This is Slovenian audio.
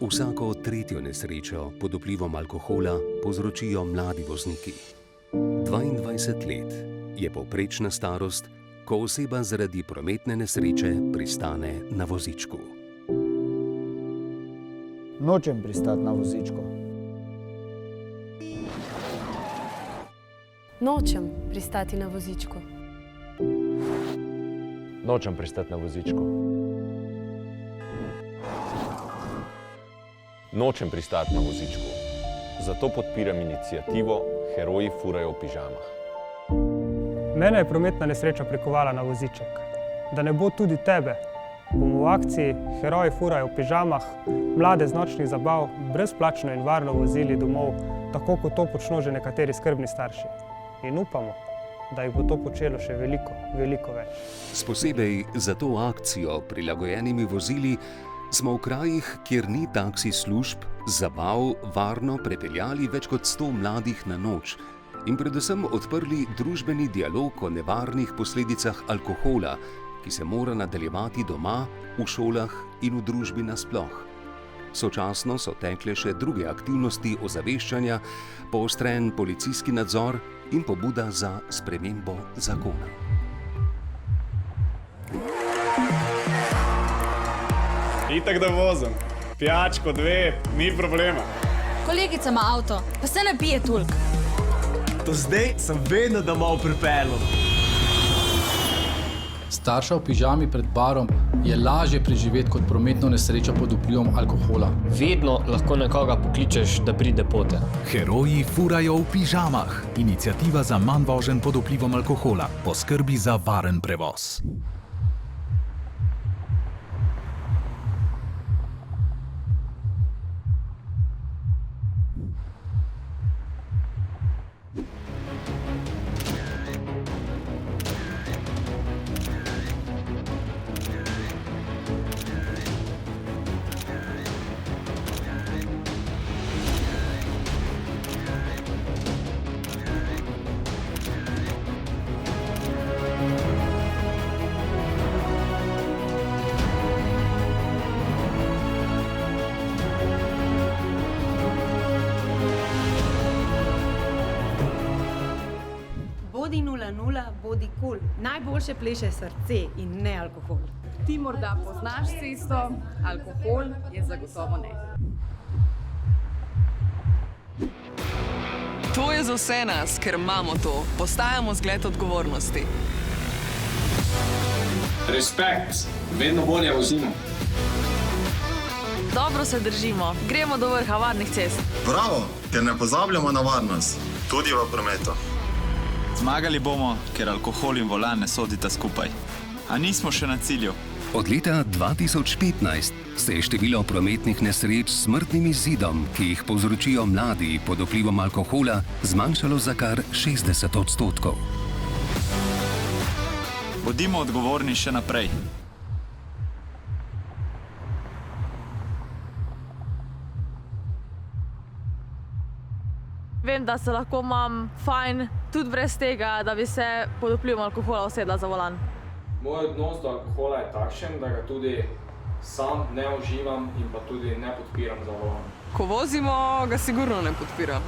Vsako tretjo nesrečo pod vplivom alkohola povzročijo mladi vozniki. 22 let je povprečna starost, ko oseba zaradi prometne nesreče pristane na vozičku. Nočem pristati na vozičku. Nočem pristati na vozičku. Nočem pristati na vozičku. Nočem pristati na vozičku. Zato podpiram iniciativo Heroji furajo v pižamah. Mene je prometna nesreča prikovala na voziček. Da ne bo tudi tebe, bomo v akciji Heroji furajo v pižamah mlade z nočnih zabav brezplačno in varno vozili domov, tako kot to počno že nekateri skrbni starši. In upamo, da jih bo to počelo še veliko, veliko več. S posebej za to akcijo prilagojenimi vozili smo v krajih, kjer ni taksi služb, zabav varno prepeljali več kot 100 mladih na noč in predvsem odprli družbeni dialog o nevarnih posledicah alkohola, ki se mora nadaljevati doma, v šolah in v družbi nasploh. Sočasno so tekle še druge aktivnosti ozaveščanja, poostren policijski nadzor in pobuda za spremembo zakona. Itak da vozim. Pijačko, 2, ni problema. Kolegica ima avto, pa se ne pije toliko. Do zdaj sem vedno domov pripeljal. Starša v pižami pred barom je lažje preživeti kot prometno nesrečo pod vplivom alkohola. Vedno lahko nekoga pokličeš, da pride pote. Heroji furajo v pižamah. Iniciativa za manj voženj pod vplivom alkohola. Poskrbi za varen prevoz. Bodi 0-0, bodi kul. Najboljše pleše srce in ne alkohol. Ti morda poznaš cesto, alkohol je zagotovo ne. To je za vse nas, ker imamo to. Postajamo zgled odgovornosti. Respekt, vedno bolje vozimo. Dobro se držimo, gremo do vrha varnih cest. Bravo, ker ne pozabljamo na varnost, tudi v prometu. Zmagali bomo, ker alkohol in volan ne sodita skupaj. A nismo še na cilju. Od leta 2015 se je število prometnih nesreč s smrtnim izidom, ki jih povzročijo mladi pod vplivom alkohola, zmanjšalo za kar 60%. Bodimo odgovorni še naprej. Vem, da se lahko imam fajn tudi brez tega, da bi se pod vplivom alkohola usedla za volan. Moj odnos do alkohola je takšen, da ga tudi sam ne uživam in pa tudi ne podpiram za volan. Ko vozimo, ga sigurno ne podpiram.